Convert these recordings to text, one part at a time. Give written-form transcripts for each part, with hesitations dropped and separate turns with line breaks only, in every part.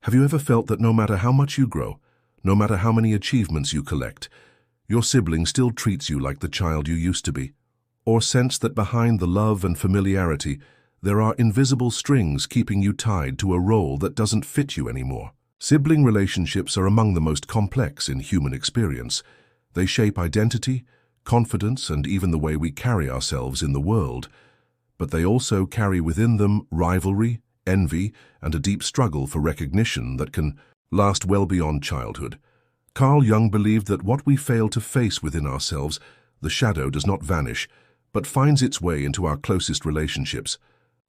Have you ever felt that no matter how much you grow, no matter how many achievements you collect, your sibling still treats you like the child you used to be? Or sensed that behind the love and familiarity, there are invisible strings keeping you tied to a role that doesn't fit you anymore? Sibling relationships are among the most complex in human experience. They shape identity, confidence, and even the way we carry ourselves in the world. But they also carry within them rivalry, envy, and a deep struggle for recognition that can last well beyond childhood. Carl Jung believed that what we fail to face within ourselves, the shadow, does not vanish, but finds its way into our closest relationships.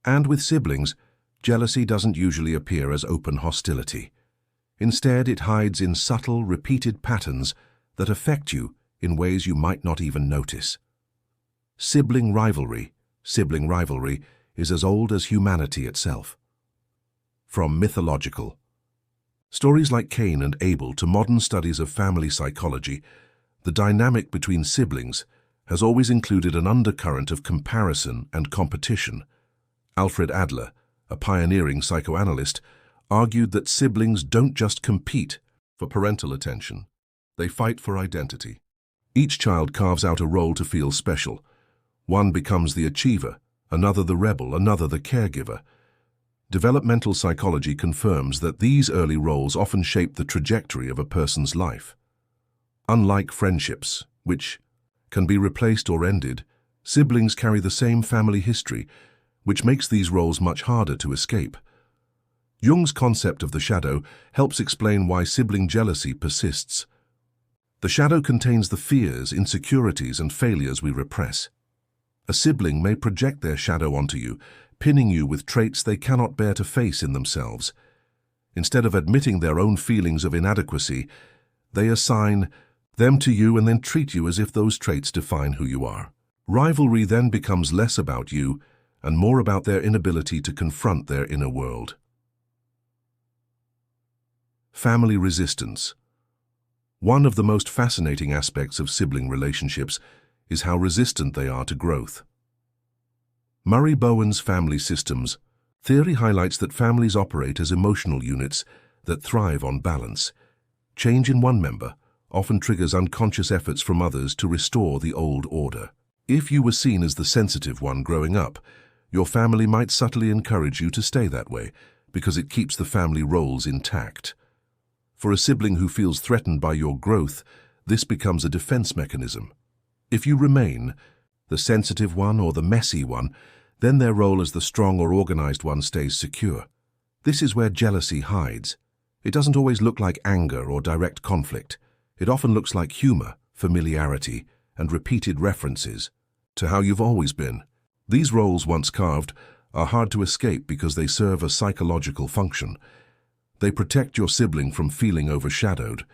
And with siblings, jealousy doesn't usually appear as open hostility. Instead, it hides in subtle, repeated patterns that affect you in ways you might not even notice. Sibling rivalry is as old as humanity itself. From mythological stories like Cain and Abel to modern studies of family psychology, the dynamic between siblings has always included an undercurrent of comparison and competition. Alfred Adler, a pioneering psychoanalyst, argued that siblings don't just compete for parental attention, they fight for identity. Each child carves out a role to feel special. One becomes the achiever, another the rebel, another the caregiver. Developmental psychology confirms that these early roles often shape the trajectory of a person's life. Unlike friendships, which can be replaced or ended, siblings carry the same family history, which makes these roles much harder to escape. Jung's concept of the shadow helps explain why sibling jealousy persists. The shadow contains the fears, insecurities, and failures we repress. A sibling may project their shadow onto you, pinning you with traits they cannot bear to face in themselves. Instead of admitting their own feelings of inadequacy, they assign them to you and then treat you as if those traits define who you are. Rivalry then becomes less about you and more about their inability to confront their inner world. Family resistance. One of the most fascinating aspects of sibling relationships is how resistant they are to growth. Murray Bowen's family systems theory highlights that families operate as emotional units that thrive on balance. Change in one member often triggers unconscious efforts from others to restore the old order. If you were seen as the sensitive one growing up, your family might subtly encourage you to stay that way because it keeps the family roles intact. For a sibling who feels threatened by your growth, this becomes a defense mechanism. If you remain the sensitive one or the messy one, then their role as the strong or organized one stays secure. This is where jealousy hides. It doesn't always look like anger or direct conflict. It often looks like humor, familiarity, and repeated references to how you've always been. These roles, once carved, are hard to escape because they serve a psychological function. They protect your sibling from feeling overshadowed,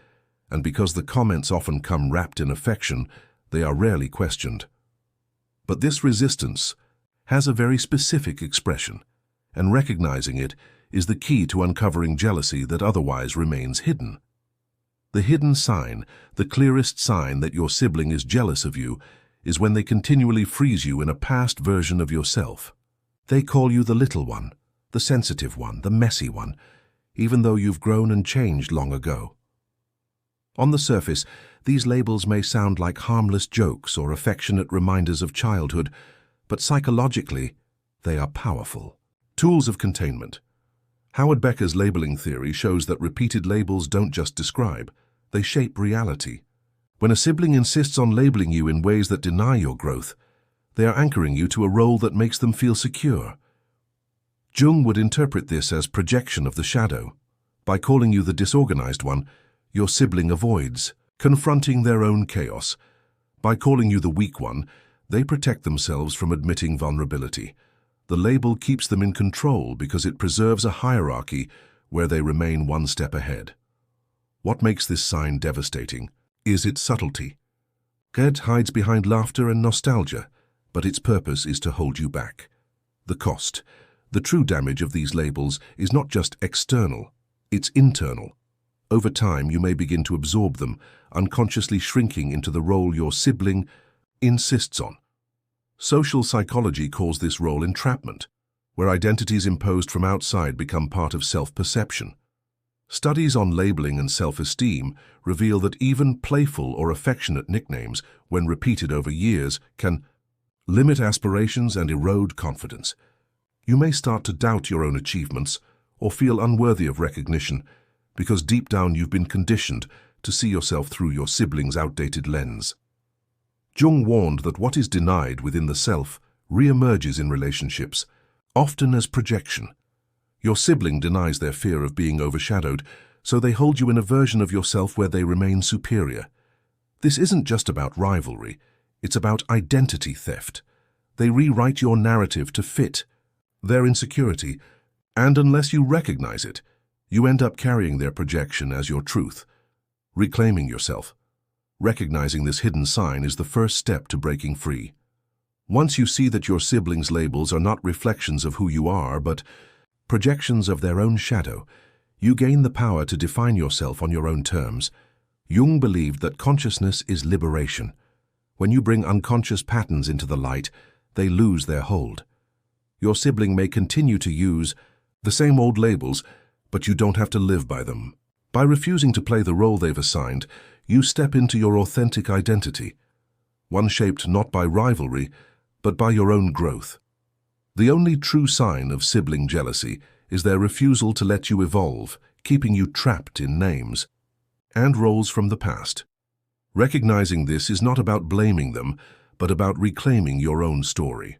and because the comments often come wrapped in affection, they are rarely questioned. But this resistance has a very specific expression, and recognizing it is the key to uncovering jealousy that otherwise remains hidden. The hidden sign, the clearest sign that your sibling is jealous of you, is when they continually freeze you in a past version of yourself. They call you the little one, the sensitive one, the messy one, even though you've grown and changed long ago. On the surface, these labels may sound like harmless jokes or affectionate reminders of childhood, but psychologically, they are powerful tools of containment. Howard Becker's labeling theory shows that repeated labels don't just describe, they shape reality. When a sibling insists on labeling you in ways that deny your growth, they are anchoring you to a role that makes them feel secure. Jung would interpret this as projection of the shadow. By calling you the disorganized one, your sibling avoids confronting their own chaos. By calling you the weak one, they protect themselves from admitting vulnerability. The label keeps them in control because it preserves a hierarchy where they remain one step ahead. What makes this sign devastating is its subtlety. It hides behind laughter and nostalgia, but its purpose is to hold you back. The cost. The true damage of these labels is not just external, it's internal. Over time, you may begin to absorb them, unconsciously shrinking into the role your sibling insists on. Social psychology calls this role entrapment, where identities imposed from outside become part of self-perception. Studies on labeling and self-esteem reveal that even playful or affectionate nicknames, when repeated over years, can limit aspirations and erode confidence. You may start to doubt your own achievements or feel unworthy of recognition because deep down you've been conditioned to see yourself through your sibling's outdated lens. Jung warned that what is denied within the self re-emerges in relationships, often as projection. Your sibling denies their fear of being overshadowed, so they hold you in a version of yourself where they remain superior. This isn't just about rivalry, it's about identity theft. They rewrite your narrative to fit their insecurity, and unless you recognize it, you end up carrying their projection as your truth. Reclaiming yourself. Recognizing this hidden sign is the first step to breaking free. Once you see that your siblings' labels are not reflections of who you are, but projections of their own shadow, you gain the power to define yourself on your own terms. Jung believed that consciousness is liberation. When you bring unconscious patterns into the light, they lose their hold. Your sibling may continue to use the same old labels, but you don't have to live by them. By refusing to play the role they've assigned, you step into your authentic identity, one shaped not by rivalry, but by your own growth. The only true sign of sibling jealousy is their refusal to let you evolve, keeping you trapped in names and roles from the past. Recognizing this is not about blaming them, but about reclaiming your own story.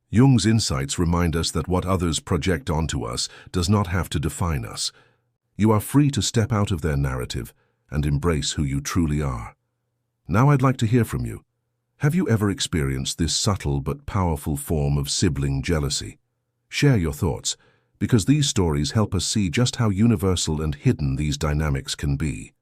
Jung's insights remind us that what others project onto us does not have to define us. You are free to step out of their narrative and embrace who you truly are. Now I'd like to hear from you. Have you ever experienced this subtle but powerful form of sibling jealousy? Share your thoughts, because these stories help us see just how universal and hidden these dynamics can be.